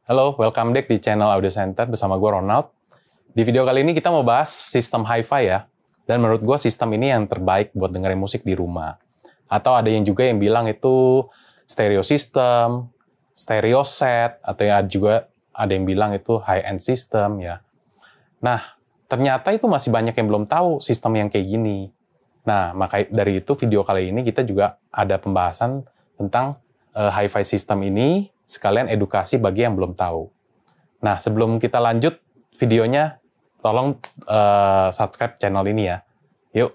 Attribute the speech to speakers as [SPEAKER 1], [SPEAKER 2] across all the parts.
[SPEAKER 1] Halo, welcome back di channel Audio Center bersama gue Ronald. Di video kali ini kita mau bahas sistem hi-fi ya. Dan menurut gue sistem ini yang terbaik buat dengerin musik di rumah. Atau ada yang juga yang bilang itu stereo system, stereo set, atau ya juga ada yang bilang itu high-end system ya. Nah, ternyata itu masih banyak yang belum tahu sistem yang kayak gini. Nah, maka dari itu video kali ini kita juga ada pembahasan tentang hi-fi system ini, sekalian edukasi bagi yang belum tahu. Nah, sebelum kita lanjut videonya, tolong subscribe channel ini ya. Yuk.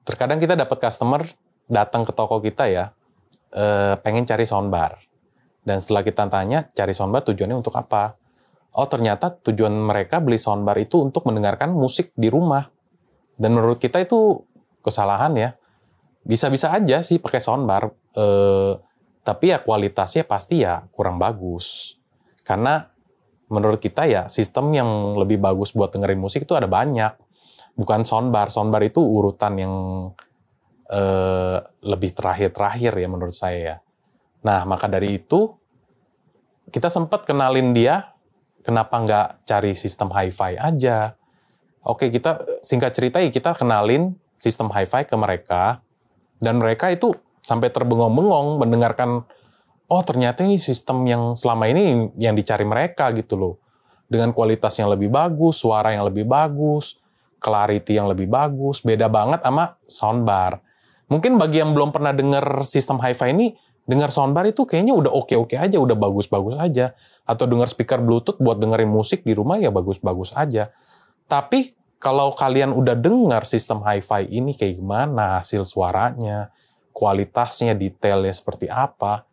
[SPEAKER 1] Terkadang kita dapat customer datang ke toko kita ya, pengen cari soundbar. Dan setelah kita tanya, cari soundbar tujuannya untuk apa? Oh, ternyata tujuan mereka beli soundbar itu untuk mendengarkan musik di rumah. Dan menurut kita itu kesalahan ya. Bisa-bisa aja sih pakai soundbar, tapi ya kualitasnya pasti ya kurang bagus. Karena menurut kita ya sistem yang lebih bagus buat dengerin musik itu ada banyak. Bukan soundbar. Soundbar itu urutan yang lebih terakhir-terakhir ya menurut saya ya. Nah, maka dari itu kita sempat kenalin dia, kenapa nggak cari sistem hi-fi aja. Oke, kita singkat cerita ya kita kenalin sistem hi-fi ke mereka, dan mereka itu sampai terbengong-bengong mendengarkan, oh ternyata ini sistem yang selama ini yang dicari mereka gitu loh. Dengan kualitas yang lebih bagus, suara yang lebih bagus, clarity yang lebih bagus, beda banget sama soundbar. Mungkin bagi yang belum pernah dengar sistem hi-fi ini, dengar soundbar itu kayaknya udah oke-oke aja, udah bagus-bagus aja. Atau dengar speaker Bluetooth buat dengerin musik di rumah ya bagus-bagus aja. Tapi kalau kalian udah dengar sistem hi-fi ini kayak gimana, hasil suaranya, kualitasnya, detailnya seperti apa,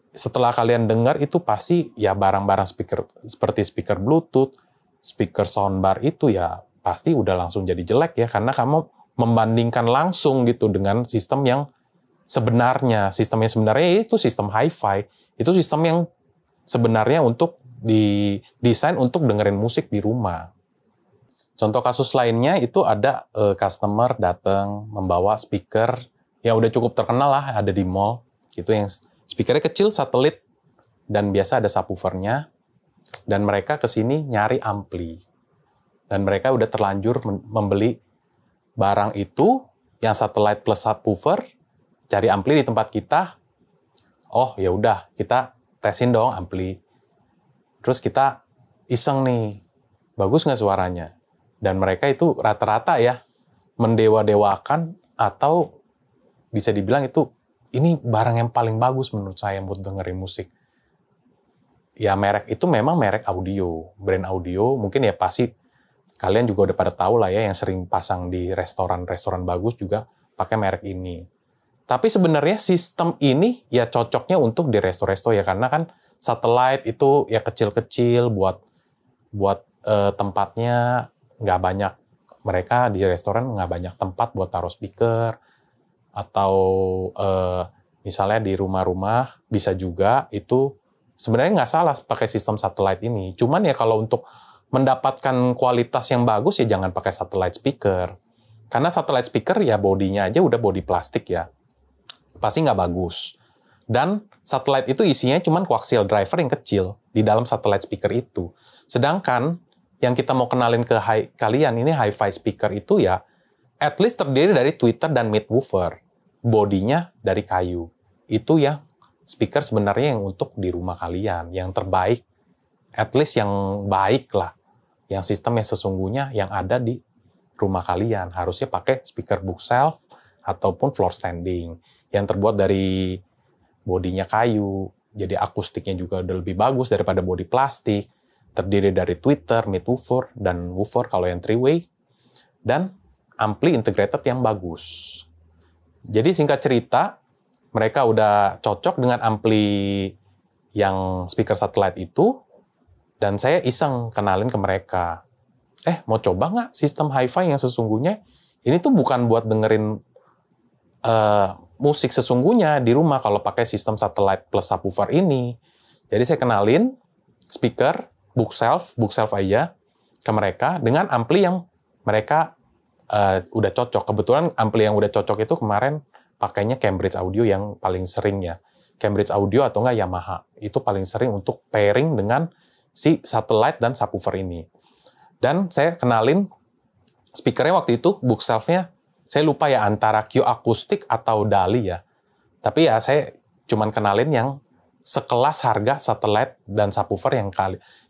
[SPEAKER 1] setelah kalian dengar itu pasti ya barang-barang speaker seperti speaker Bluetooth, speaker soundbar itu ya pasti udah langsung jadi jelek ya, karena kamu membandingkan langsung gitu dengan sistem yang sebenarnya. Sistem yang sebenarnya itu sistem hi-fi, itu sistem yang sebenarnya untuk didesain untuk dengerin musik di rumah. Contoh kasus lainnya itu ada customer datang membawa speaker yang udah cukup terkenal lah, ada di mall. Itu yang speakernya kecil, satelit, dan biasa ada subwoofernya. Dan mereka kesini nyari ampli. Dan mereka udah terlanjur membeli barang itu, yang satelit plus subwoofer, cari ampli di tempat kita. Oh ya udah, kita tesin dong ampli. Terus kita iseng nih, bagus nggak suaranya? Dan mereka itu rata-rata ya mendewa-dewakan, atau bisa dibilang itu ini barang yang paling bagus menurut saya buat dengerin musik. Ya merek itu memang merek audio, brand audio, mungkin ya pasti kalian juga udah pada tahu lah ya, yang sering pasang di restoran-restoran bagus juga pakai merek ini. Tapi sebenarnya sistem ini ya cocoknya untuk di resto-resto ya, karena kan satelit itu ya kecil-kecil buat tempatnya. Nggak banyak, mereka di restoran nggak banyak tempat buat taruh speaker, atau misalnya di rumah-rumah bisa juga, itu sebenarnya nggak salah pakai sistem satelit ini. Cuman ya kalau untuk mendapatkan kualitas yang bagus ya jangan pakai satelit speaker. Karena satelit speaker ya bodinya aja udah body plastik ya, pasti nggak bagus. Dan satelit itu isinya cuman coaxial driver yang kecil di dalam satelit speaker itu. Sedangkan yang kita mau kenalin ke kalian ini hi-fi speaker itu ya at least terdiri dari tweeter dan mid-woofer. Bodinya dari kayu. Itu ya speaker sebenarnya yang untuk di rumah kalian, yang terbaik, at least yang baik lah. Yang sistem yang sesungguhnya yang ada di rumah kalian. Harusnya pakai speaker bookshelf ataupun floor standing yang terbuat dari bodinya kayu. Jadi akustiknya juga udah lebih bagus daripada bodi plastik. Terdiri dari tweeter, mid-woofer, dan woofer kalau yang three-way, dan ampli integrated yang bagus. Jadi singkat cerita, mereka udah cocok dengan ampli yang speaker satellite itu, dan saya iseng kenalin ke mereka. Mau coba nggak sistem hi-fi yang sesungguhnya? Ini tuh bukan buat dengerin musik sesungguhnya di rumah kalau pakai sistem satellite plus subwoofer ini. Jadi saya kenalin speaker bookshelf aja ke mereka dengan ampli yang mereka udah cocok. Kebetulan ampli yang udah cocok itu kemarin pakainya Cambridge Audio yang paling sering ya. Cambridge Audio atau enggak Yamaha. Itu paling sering untuk pairing dengan si satellite dan subwoofer ini. Dan saya kenalin speakernya waktu itu, bookshelf-nya, saya lupa ya antara Q Acoustic atau Dali ya. Tapi ya saya cuman kenalin yang sekelas harga satellite dan subwoofer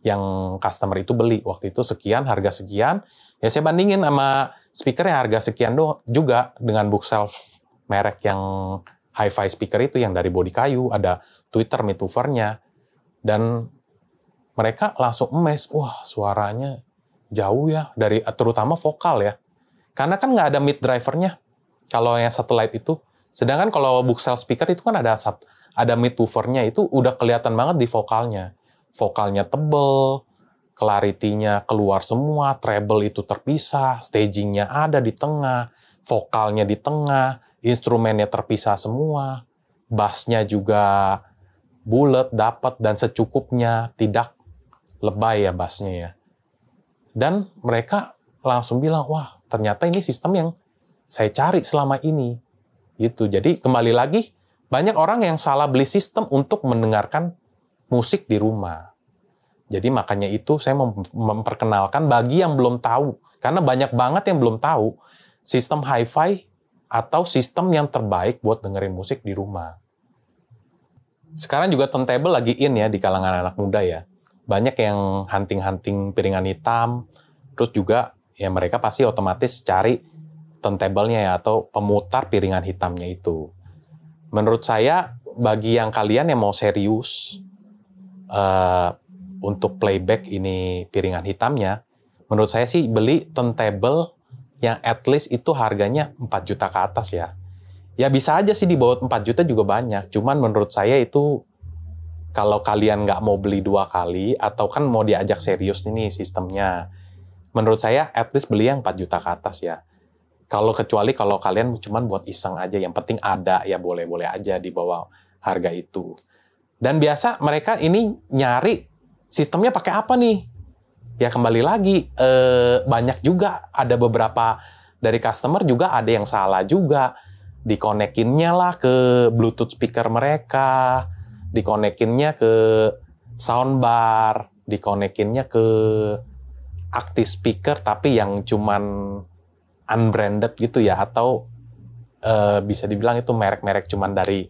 [SPEAKER 1] yang customer itu beli. Waktu itu sekian, harga sekian. Ya saya bandingin sama speaker yang harga sekian juga dengan bookshelf merek yang hi-fi speaker itu yang dari bodi kayu, ada tweeter midwoofer-nya. Dan mereka langsung amazed, wah suaranya jauh ya, dari terutama vokal ya. Karena kan nggak ada mid drivernya kalau yang satellite itu. Sedangkan kalau bookshelf speaker itu kan ada midwoofer-nya, itu udah kelihatan banget di vokalnya. Vokalnya tebel, clarity-nya keluar semua, treble itu terpisah, staging-nya ada di tengah, vokalnya di tengah, instrumennya terpisah semua, bass-nya juga bulat, dapat dan secukupnya, tidak lebay ya bass-nya ya. Dan mereka langsung bilang, wah ternyata ini sistem yang saya cari selama ini. Gitu. Jadi kembali lagi, banyak orang yang salah beli sistem untuk mendengarkan musik di rumah. Jadi makanya itu saya memperkenalkan bagi yang belum tahu. Karena banyak banget yang belum tahu sistem hi-fi atau sistem yang terbaik buat dengerin musik di rumah. Sekarang juga turntable lagi in ya di kalangan anak muda ya. Banyak yang hunting-hunting piringan hitam, terus juga ya mereka pasti otomatis cari turntable-nya ya, atau pemutar piringan hitamnya itu. Menurut saya, bagi yang kalian yang mau serius untuk playback ini piringan hitamnya, menurut saya sih beli turntable yang at least itu harganya 4 juta ke atas ya. Ya bisa aja sih di bawah 4 juta juga banyak, cuman menurut saya itu kalau kalian nggak mau beli 2 kali, atau kan mau diajak serius ini sistemnya, menurut saya at least beli yang 4 juta ke atas ya. Kecuali kalau kalian cuma buat iseng aja, yang penting ada, ya boleh-boleh aja di bawah harga itu. Dan biasa mereka ini nyari sistemnya pakai apa nih? Ya kembali lagi, banyak juga, ada beberapa dari customer juga ada yang salah juga. Dikonekinnya lah ke Bluetooth speaker mereka, dikonekinnya ke soundbar, dikonekinnya ke active speaker tapi yang cuman unbranded gitu ya, atau bisa dibilang itu merek-merek cuman dari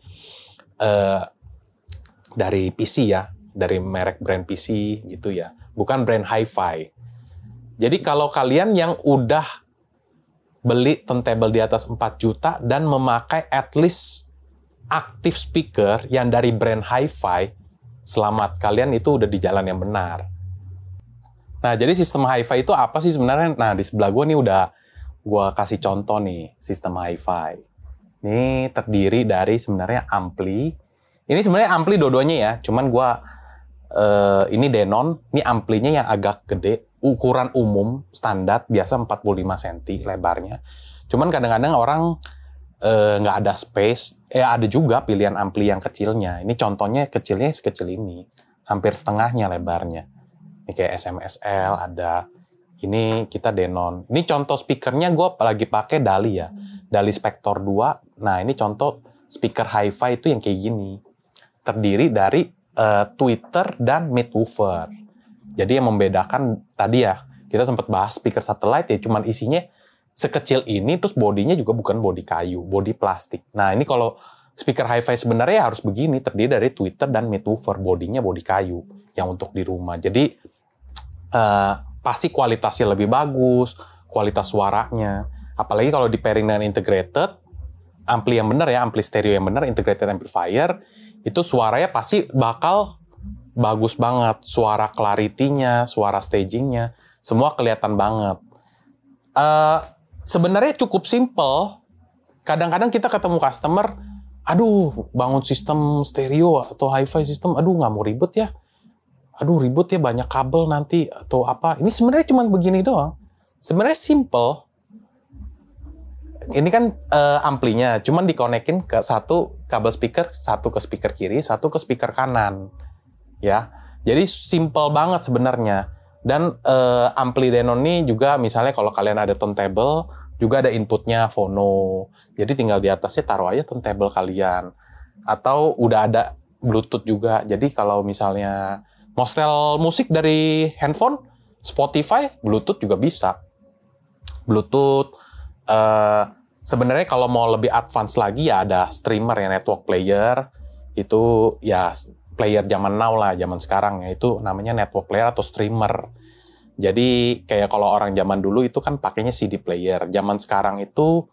[SPEAKER 1] PC ya, dari merek brand PC gitu ya, bukan brand hi-fi. Jadi kalau kalian yang udah beli turntable di atas 4 juta dan memakai at least active speaker yang dari brand hi-fi, selamat, kalian itu udah di jalan yang benar. Nah, jadi sistem hi-fi itu apa sih sebenarnya? Nah, di sebelah gue nih udah gue kasih contoh nih sistem hi-fi. Ini terdiri dari sebenarnya ampli. Ini sebenarnya ampli dua-duanya ya, cuman gue ini Denon, ini amplinya yang agak gede, ukuran umum standar biasa 45 cm lebarnya. Cuman kadang-kadang orang nggak ada space, ada juga pilihan ampli yang kecilnya. Ini contohnya kecilnya sekecil ini, hampir setengahnya lebarnya. Ini kayak SMSL ada. Ini kita Denon. Ini contoh speakernya gue lagi pakai Dali ya, Dali Spector 2. Nah ini contoh speaker hi-fi itu yang kayak gini. Terdiri dari tweeter dan midwoofer. Jadi yang membedakan tadi ya, kita sempat bahas speaker satellite ya, cuman isinya sekecil ini, terus bodinya juga bukan bodi kayu, bodi plastik. Nah ini kalau speaker hi-fi sebenarnya harus begini, terdiri dari tweeter dan midwoofer, bodinya bodi kayu yang untuk di rumah. Jadi pasti kualitasnya lebih bagus, kualitas suaranya. Apalagi kalau di pairing dengan integrated, ampli yang benar ya, ampli stereo yang benar, integrated amplifier, itu suaranya pasti bakal bagus banget. Suara clarity-nya, suara staging-nya, semua kelihatan banget. Sebenarnya cukup simple. Kadang-kadang kita ketemu customer, aduh bangun sistem stereo atau hi-fi system, aduh nggak mau ribet ya. Aduh ribet ya, banyak kabel nanti atau apa. Ini sebenarnya cuma begini doang. Sebenarnya simple. Ini kan amplinya, cuman dikonekin ke satu kabel speaker, satu ke speaker kiri, satu ke speaker kanan. Ya, jadi simple banget sebenarnya. Dan ampli Denon ini juga misalnya kalau kalian ada turntable, juga ada inputnya phono. Jadi tinggal di atasnya taruh aja turntable kalian. Atau udah ada Bluetooth juga. Jadi kalau misalnya mau setel musik dari handphone, Spotify, Bluetooth juga bisa. Bluetooth, sebenarnya kalau mau lebih advance lagi ya ada streamer ya, network player. Itu ya player zaman now lah, zaman sekarang ya. Itu namanya network player atau streamer. Jadi kayak kalau orang zaman dulu itu kan pakainya CD player. Zaman sekarang itu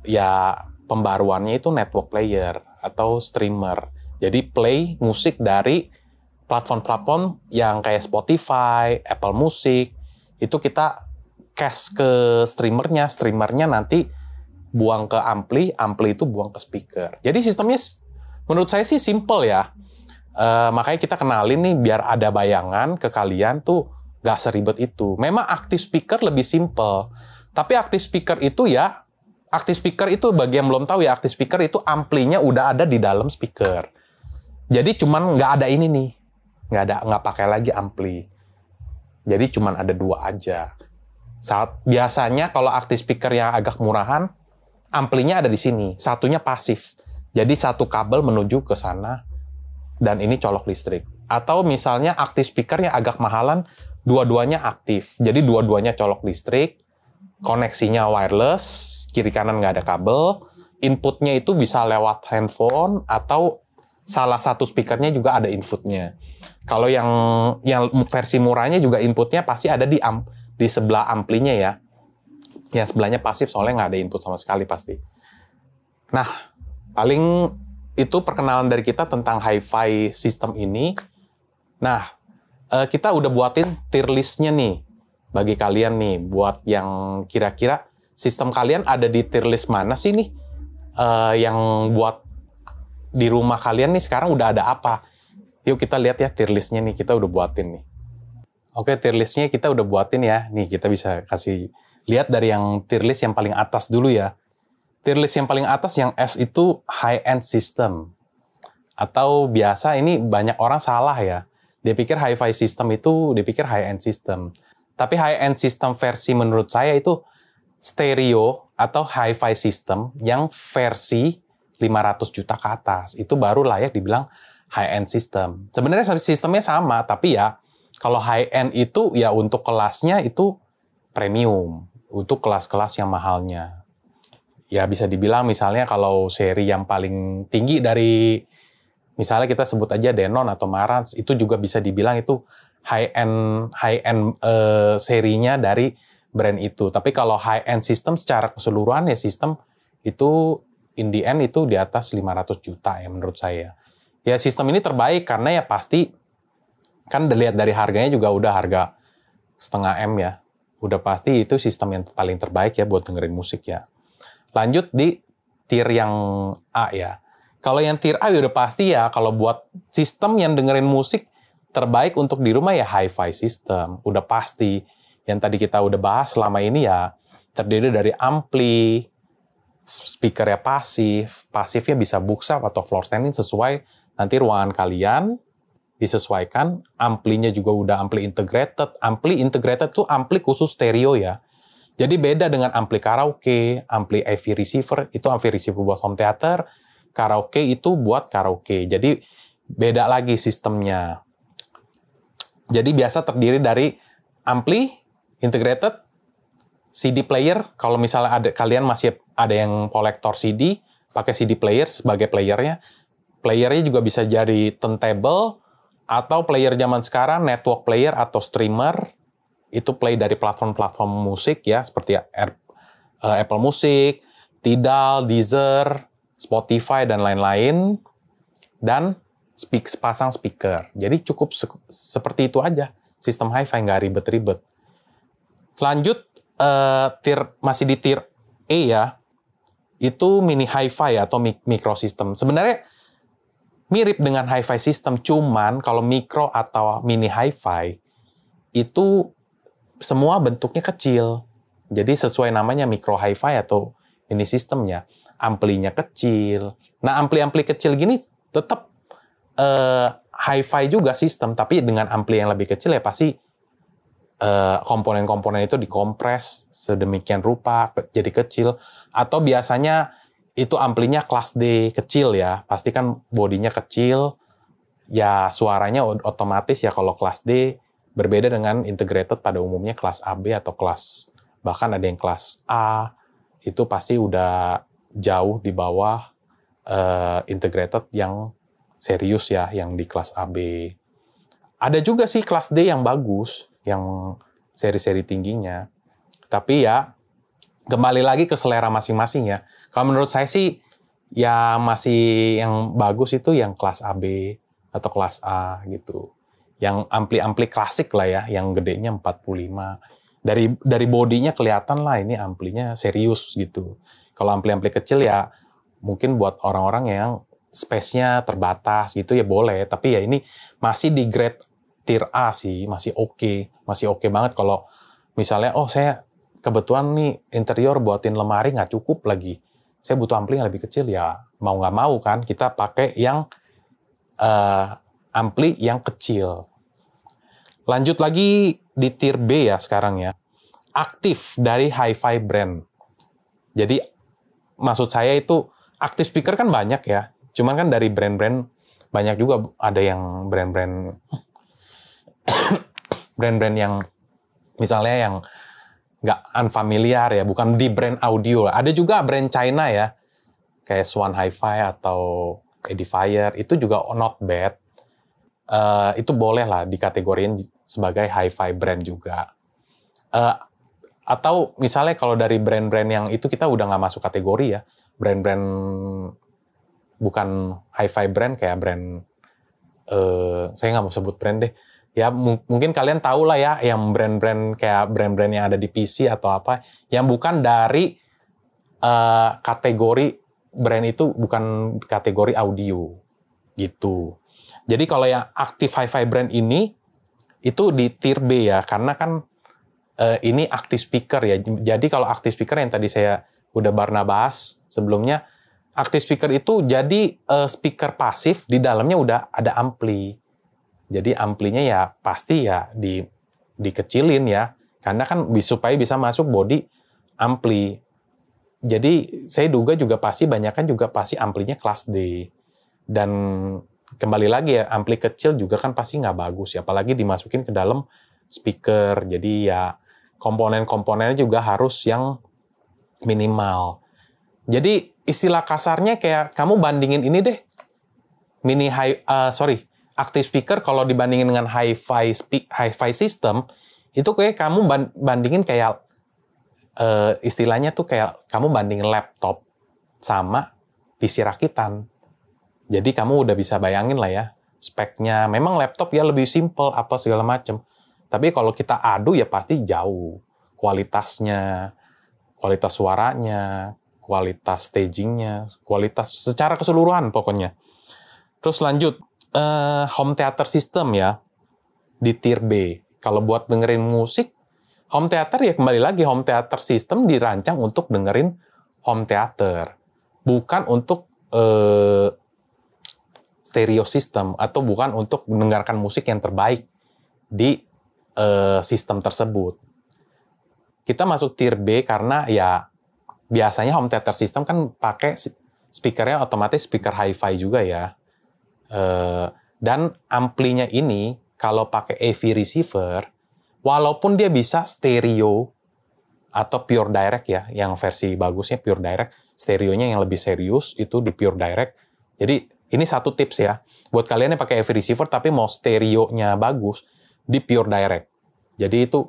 [SPEAKER 1] ya pembaruannya itu network player atau streamer. Jadi play musik dari platform-platform yang kayak Spotify, Apple Music, itu kita cache ke streamernya nanti buang ke ampli itu buang ke speaker. Jadi sistemnya menurut saya sih simple ya. Makanya kita kenalin nih biar ada bayangan ke kalian tuh gak seribet itu. Memang active speaker lebih simple. Tapi active speaker itu bagi yang belum tahu ya, active speaker itu amplinya udah ada di dalam speaker. Jadi cuman nggak ada ini nih, nggak pakai lagi ampli. Jadi cuman ada 2 aja. Biasanya kalau active speaker yang agak murahan, amplinya ada di sini, satunya pasif. Jadi satu kabel menuju ke sana dan ini colok listrik. Atau misalnya active speaker yang agak mahalan, dua-duanya aktif. Jadi dua-duanya colok listrik, koneksinya wireless, kiri kanan nggak ada kabel, inputnya itu bisa lewat handphone atau salah satu speakernya juga ada inputnya. Kalau yang versi murahnya juga inputnya pasti ada di sebelah amplinya ya. Yang sebelahnya pasif soalnya nggak ada input sama sekali pasti. Nah, paling itu perkenalan dari kita tentang hi-fi system ini. Nah, kita udah buatin tier list-nya nih bagi kalian nih, buat yang kira-kira sistem kalian ada di tier list mana sih nih, yang buat di rumah kalian nih sekarang udah ada apa. Yuk kita lihat ya tier list-nya nih, kita udah buatin nih. Oke, tier list-nya kita udah buatin ya. Nih kita bisa kasih lihat dari yang tier list yang paling atas dulu ya. Tier list yang paling atas yang S itu high-end system. Atau biasa ini banyak orang salah ya. Dia pikir hi-fi system itu, dia pikir high-end system. Tapi high-end system versi menurut saya itu stereo atau hi-fi system yang versi 500 juta ke atas. Itu baru layak dibilang high-end system. Sebenarnya sistemnya sama, tapi ya kalau high-end itu ya untuk kelasnya itu premium. Untuk kelas-kelas yang mahalnya. Ya bisa dibilang misalnya kalau seri yang paling tinggi dari, misalnya kita sebut aja Denon atau Marantz, itu juga bisa dibilang itu high-end serinya dari brand itu. Tapi kalau high-end system secara keseluruhan ya sistem itu in the end itu di atas 500 juta ya menurut saya. Ya sistem ini terbaik karena ya pasti kan dilihat dari harganya juga udah harga 0,5 M ya. Udah pasti itu sistem yang paling terbaik ya buat dengerin musik ya. Lanjut di tier yang A ya. Kalau yang tier A udah pasti ya kalau buat sistem yang dengerin musik terbaik untuk di rumah ya hi-fi system. Udah pasti. Yang tadi kita udah bahas selama ini ya terdiri dari ampli, speakernya pasifnya bisa bookshop atau floor standing sesuai nanti ruangan kalian disesuaikan. Amplinya juga udah ampli integrated. Ampli integrated tuh ampli khusus stereo ya. Jadi beda dengan ampli karaoke, ampli AV receiver, itu AV receiver buat home theater, karaoke itu buat karaoke. Jadi beda lagi sistemnya. Jadi biasa terdiri dari ampli integrated, CD player, kalau misalnya kalian masih ada yang kolektor CD, pakai CD player sebagai playernya. Playernya juga bisa jadi turntable, atau player zaman sekarang, network player atau streamer, itu play dari platform-platform musik ya, seperti Apple Music, Tidal, Deezer, Spotify, dan lain-lain. Dan pasang speaker. Jadi cukup seperti itu aja. Sistem hi-fi, nggak ribet-ribet. Lanjut, masih di tier E ya, itu mini hi-fi atau microsystem. Sebenarnya mirip dengan hi-fi system, cuman kalau micro atau mini hi-fi itu semua bentuknya kecil. Jadi sesuai namanya micro hi-fi atau mini systemnya. Amplinya kecil. Nah ampli-ampli kecil gini tetap hi-fi juga sistem, tapi dengan ampli yang lebih kecil ya pasti komponen-komponen itu dikompres sedemikian rupa jadi kecil, atau biasanya itu amplinya kelas D kecil ya, pasti kan bodinya kecil, ya suaranya otomatis ya kalau kelas D berbeda dengan integrated pada umumnya kelas AB atau kelas, bahkan ada yang kelas A, itu pasti udah jauh di bawah integrated yang serius ya, yang di kelas AB. Ada juga sih kelas D yang bagus, yang seri-seri tingginya. Tapi ya, kembali lagi ke selera masing-masing ya. Kalau menurut saya sih, ya masih yang bagus itu yang kelas AB atau kelas A gitu. Yang ampli-ampli klasik lah ya, yang gedenya 45. Dari bodinya kelihatan lah ini amplinya serius gitu. Kalau ampli-ampli kecil ya mungkin buat orang-orang yang space-nya terbatas gitu ya boleh. Tapi ya ini masih di grade tier A sih, masih oke. Masih oke banget kalau misalnya, oh saya kebetulan nih interior buatin lemari nggak cukup lagi. Saya butuh ampli yang lebih kecil ya. Mau nggak mau kan kita pakai yang ampli yang kecil. Lanjut lagi di tier B ya sekarang ya. Aktif dari hi-fi brand. Jadi maksud saya itu aktif speaker kan banyak ya. Cuman kan dari brand-brand banyak juga ada yang brand-brand yang misalnya yang nggak unfamiliar ya, bukan di brand audio. Ada juga brand China ya, kayak Swan Hi-Fi atau Edifier, itu juga not bad. Itu boleh lah dikategoriin sebagai hi-fi brand juga. Atau misalnya kalau dari brand-brand yang itu kita udah nggak masuk kategori ya, brand-brand bukan hi-fi brand kayak brand, saya nggak mau sebut brand deh, ya mungkin kalian tahu lah ya, yang brand-brand kayak brand-brand yang ada di PC atau apa, yang bukan dari kategori brand itu, bukan kategori audio gitu. Jadi kalau yang aktif hi-fi brand ini itu di tier B ya, karena kan ini aktif speaker ya. Jadi kalau aktif speaker yang tadi saya udah bahas sebelumnya, aktif speaker itu jadi speaker pasif, di dalamnya udah ada ampli. Jadi amplinya ya pasti ya dikecilin ya, karena kan supaya bisa masuk body ampli. Jadi saya duga juga pasti banyakan juga pasti amplinya kelas D. Dan kembali lagi ya, ampli kecil juga kan pasti nggak bagus ya, apalagi dimasukin ke dalam speaker. Jadi ya komponen-komponennya juga harus yang minimal. Jadi istilah kasarnya kayak kamu bandingin ini deh, active speaker kalau dibandingin dengan hi-fi system, itu kayak kamu bandingin kayak istilahnya tuh kayak kamu bandingin laptop sama PC rakitan. Jadi kamu udah bisa bayangin lah ya speknya. Memang laptop ya lebih simple apa segala macam. Tapi kalau kita adu ya pasti jauh kualitasnya, kualitas suaranya, kualitas stagingnya, kualitas secara keseluruhan pokoknya. Terus lanjut, home theater system ya, di tier B. Kalau buat dengerin musik, home theater ya kembali lagi, home theater system dirancang untuk dengerin home theater. Bukan untuk stereo system, atau bukan untuk mendengarkan musik yang terbaik di sistem tersebut. Kita masuk tier B karena ya biasanya home theater system kan pakai speakernya otomatis speaker hi-fi juga ya. Dan amplinya ini kalau pakai AV receiver, walaupun dia bisa stereo atau pure direct ya, yang versi bagusnya pure direct, stereonya yang lebih serius itu di pure direct. Jadi ini satu tips ya, buat kalian yang pakai AV receiver tapi mau stereonya bagus, di pure direct. Jadi itu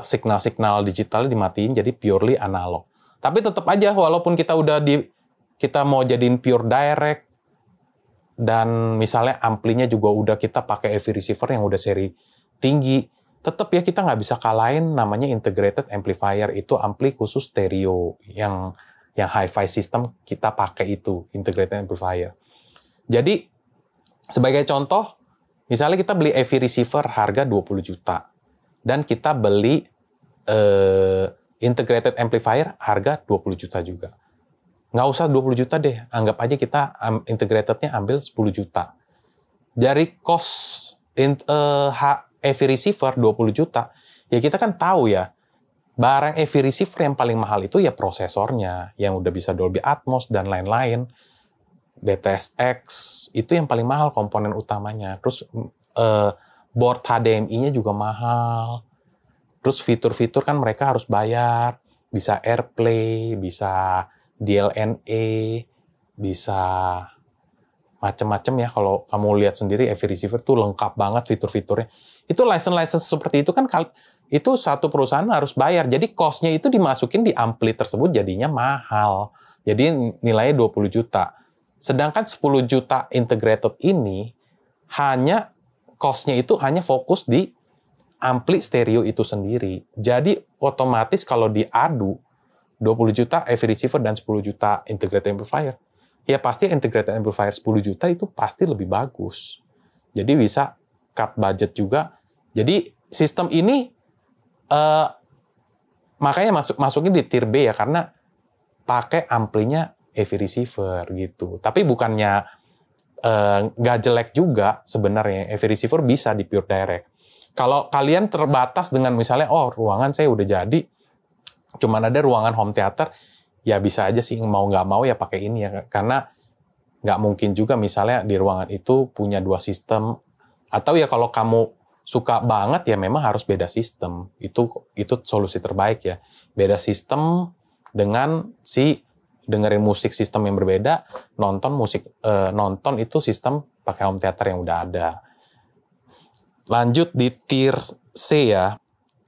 [SPEAKER 1] signal-signal digitalnya dimatiin, jadi purely analog. Tapi tetap aja walaupun kita mau jadiin pure direct, dan misalnya amplinya juga udah kita pakai AV receiver yang udah seri tinggi, tetap ya kita nggak bisa kalahin namanya integrated amplifier. Itu ampli khusus stereo yang hi-fi system kita pakai itu integrated amplifier. Jadi sebagai contoh, misalnya kita beli AV receiver harga 20 juta dan kita beli integrated amplifier harga 20 juta juga. Nggak usah 20 juta deh, anggap aja kita integratednya ambil 10 juta. Dari cost AV receiver 20 juta, Ya kita kan tahu ya, barang AV receiver yang paling mahal itu ya prosesornya, yang udah bisa Dolby Atmos dan lain-lain. DTS:X itu yang paling mahal komponen utamanya. Terus board HDMI-nya juga mahal. Terus fitur-fitur kan mereka harus bayar. Bisa AirPlay, bisa DLNA, bisa macam-macam ya. Kalau kamu lihat sendiri AV receiver tuh lengkap banget fitur-fiturnya. Itu license seperti itu kan itu satu perusahaan harus bayar. Jadi cost-nya itu dimasukin di ampli tersebut jadinya mahal. Jadi nilainya 20 juta. Sedangkan 10 juta integrated ini hanya cost-nya itu hanya fokus di ampli stereo itu sendiri. Jadi otomatis kalau diadu 20 juta AV receiver dan 10 juta integrated amplifier, ya pasti integrated amplifier 10 juta itu pasti lebih bagus. Jadi bisa cut budget juga. Jadi sistem ini makanya masukin di tier B ya, karena pakai amplinya AV receiver gitu. Tapi bukannya nggak jelek juga sebenarnya. AV receiver bisa di pure direct. Kalau kalian terbatas dengan misalnya, ruangan saya udah jadi, cuman ada ruangan home theater, ya bisa aja sih mau nggak mau ya pakai ini ya. Karena nggak mungkin juga misalnya di ruangan itu punya 2 sistem. Atau ya kalau kamu suka banget ya memang harus beda sistem. Itu solusi terbaik ya. Beda sistem dengan dengerin musik sistem yang berbeda, nonton itu sistem pakai home theater yang udah ada. Lanjut di tier C ya,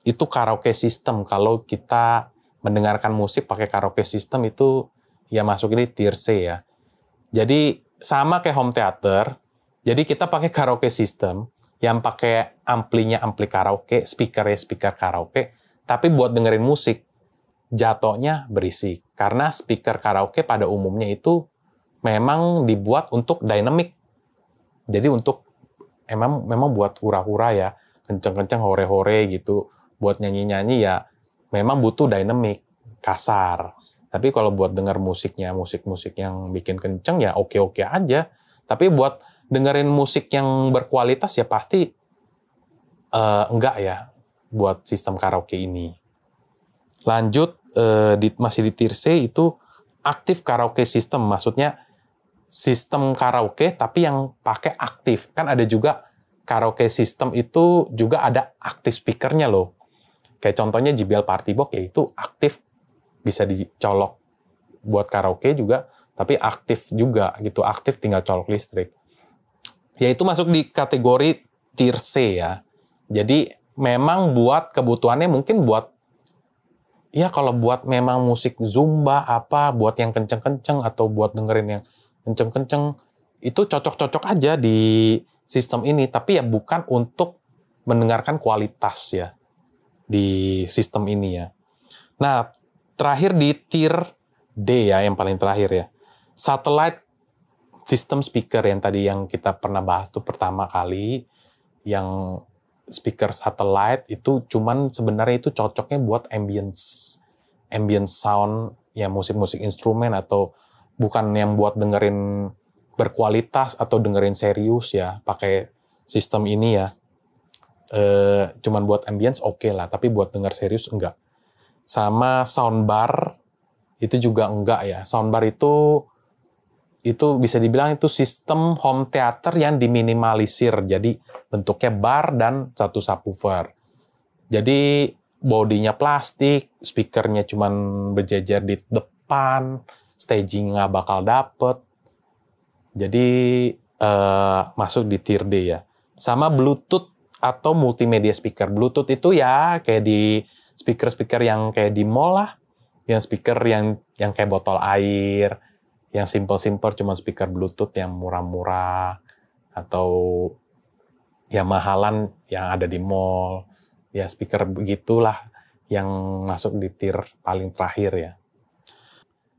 [SPEAKER 1] itu karaoke system. Kalau kita mendengarkan musik pakai karaoke system itu ya masuk di tier C ya. Jadi sama kayak home theater, jadi kita pakai karaoke system yang pakai amplinya ampli karaoke, speakernya speaker karaoke, tapi buat dengerin musik jatuhnya berisik. Karena speaker karaoke pada umumnya itu memang dibuat untuk dynamic. Jadi memang buat hura-hura ya, kenceng-kenceng, hore-hore gitu. Buat nyanyi-nyanyi ya memang butuh dynamic, kasar. Tapi kalau buat denger musiknya, musik-musik yang bikin kenceng ya oke-oke aja. Tapi buat dengerin musik yang berkualitas ya pasti enggak ya buat sistem karaoke ini. Lanjut, masih di tier C itu active karaoke system. Maksudnya sistem karaoke tapi yang pakai aktif. Kan ada juga karaoke system itu juga ada aktif speakernya loh. Kayak contohnya JBL Party Box ya itu aktif, bisa dicolok buat karaoke juga, tapi aktif juga gitu. Aktif tinggal colok listrik. Ya itu masuk di kategori tier C ya. Jadi memang buat kebutuhannya mungkin buat ya kalau buat memang musik zumba buat yang kenceng-kenceng atau buat dengerin yang kenceng-kenceng itu cocok-cocok aja di sistem ini, tapi ya bukan untuk mendengarkan kualitas ya di sistem ini ya. Nah, terakhir di tier D ya, yang paling terakhir ya. Satellite system speaker yang tadi yang kita pernah bahas tuh pertama kali, yang speaker satellite itu cuman sebenarnya itu cocoknya buat ambience sound ya, musik-musik instrumen, atau bukan yang buat dengerin berkualitas atau dengerin serius ya pakai sistem ini ya. Cuman buat ambience oke lah, tapi buat denger serius enggak. Sama soundbar itu juga enggak ya. Soundbar itu bisa dibilang itu sistem home theater yang diminimalisir. Jadi bentuknya bar dan satu subwoofer. Jadi bodinya plastik, speakernya cuman berjejer di depan, staging nggak bakal dapet. Jadi masuk di tier D ya. Sama Bluetooth atau multimedia speaker. Bluetooth itu ya kayak di speaker-speaker yang kayak di mall lah. Yang speaker yang kayak botol air, yang simple-simple cuma speaker Bluetooth yang murah-murah, atau ya mahalan yang ada di mall. Ya speaker begitulah yang masuk di tier paling terakhir ya.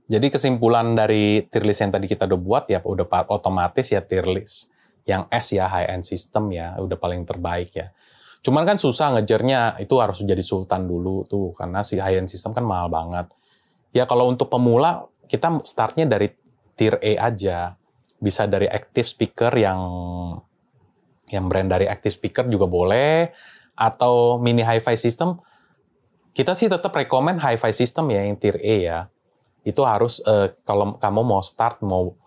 [SPEAKER 1] Jadi kesimpulan dari tier list yang tadi kita udah buat ya udah otomatis ya tier list yang S ya, high end system ya, udah paling terbaik ya. Cuman kan susah ngejarnya, itu harus jadi sultan dulu tuh, karena si high end system kan mahal banget. Ya kalau untuk pemula kita startnya dari tier E aja. Bisa dari active speaker yang brand dari active speaker juga boleh, atau mini hi-fi system, kita sih tetap rekomen hi-fi system ya, yang tier E ya. Itu harus, kalau kamu mau start, mau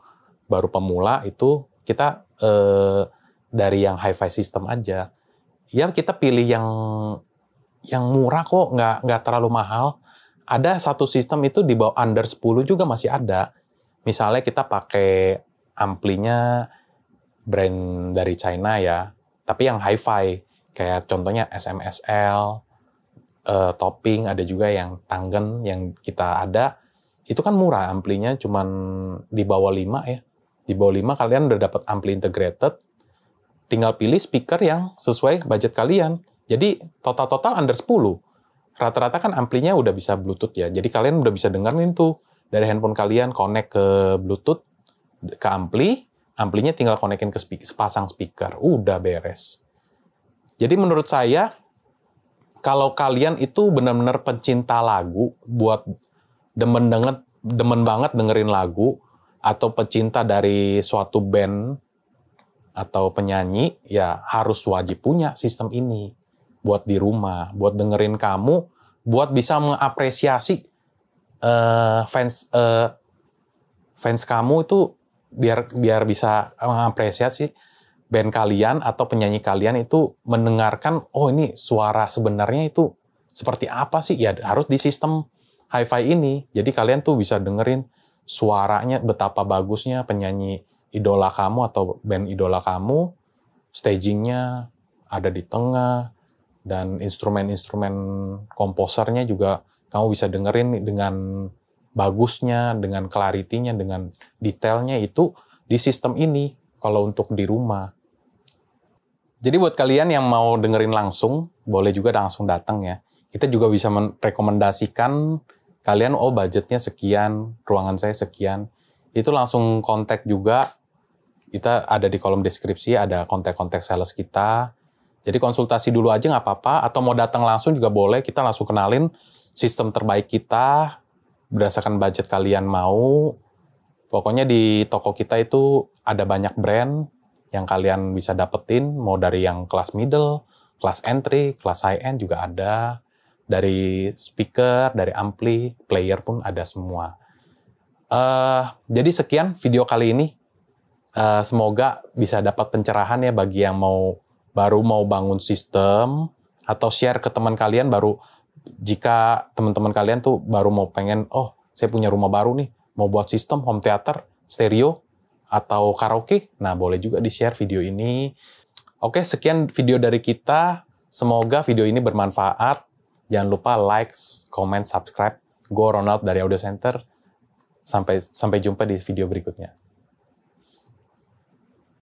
[SPEAKER 1] baru pemula, itu kita dari yang hi-fi system aja. Ya kita pilih yang murah kok, nggak terlalu mahal. Ada satu sistem itu di bawah under 10 juga masih ada. Misalnya kita pakai amplinya brand dari China ya, tapi yang hi-fi, kayak contohnya SMSL, Topping, ada juga yang Tangen yang kita ada. Itu kan murah, amplinya cuman di bawah 5 ya. Di bawah 5 kalian udah dapat ampli integrated, tinggal pilih speaker yang sesuai budget kalian. Jadi total under 10. Rata-rata kan amplinya udah bisa Bluetooth ya. Jadi kalian udah bisa dengerin tuh dari handphone kalian, connect ke Bluetooth, ke amplinya tinggal konekin ke sepasang speaker. Udah beres. Jadi menurut saya, kalau kalian itu benar-benar pencinta lagu, buat demen banget dengerin lagu, atau pecinta dari suatu band atau penyanyi, ya harus wajib punya sistem ini buat di rumah, buat dengerin kamu, buat bisa mengapresiasi fans kamu itu, biar bisa mengapresiasi band kalian atau penyanyi kalian itu, mendengarkan, oh ini suara sebenarnya itu seperti apa sih, ya harus di sistem hi-fi ini. Jadi kalian tuh bisa dengerin suaranya betapa bagusnya penyanyi idola kamu atau band idola kamu, stagingnya ada di tengah, dan instrumen-instrumen komposernya juga kamu bisa dengerin dengan bagusnya, dengan clarity-nya, dengan detailnya itu di sistem ini kalau untuk di rumah. Jadi buat kalian yang mau dengerin langsung, boleh juga langsung datang ya. Kita juga bisa merekomendasikan kalian, oh budgetnya sekian, ruangan saya sekian. Itu langsung kontak juga. Kita ada di kolom deskripsi, ada kontak-kontak sales kita. Jadi konsultasi dulu aja nggak apa-apa, atau mau datang langsung juga boleh. Kita langsung kenalin sistem terbaik kita, berdasarkan budget kalian mau. Pokoknya di toko kita itu ada banyak brand yang kalian bisa dapetin, mau dari yang kelas middle, kelas entry, kelas high-end juga ada. Dari speaker, dari ampli, player pun ada semua. Jadi sekian video kali ini. Semoga bisa dapat pencerahan ya bagi yang baru mau bangun sistem, atau share ke teman kalian baru, jika teman-teman kalian tuh baru mau pengen, oh saya punya rumah baru nih, mau buat sistem home theater, stereo, atau karaoke, nah boleh juga di-share video ini. Oke, sekian video dari kita. Semoga video ini bermanfaat. Jangan lupa like, comment, subscribe. Gue Ronald dari Audio Center. Sampai jumpa di video berikutnya.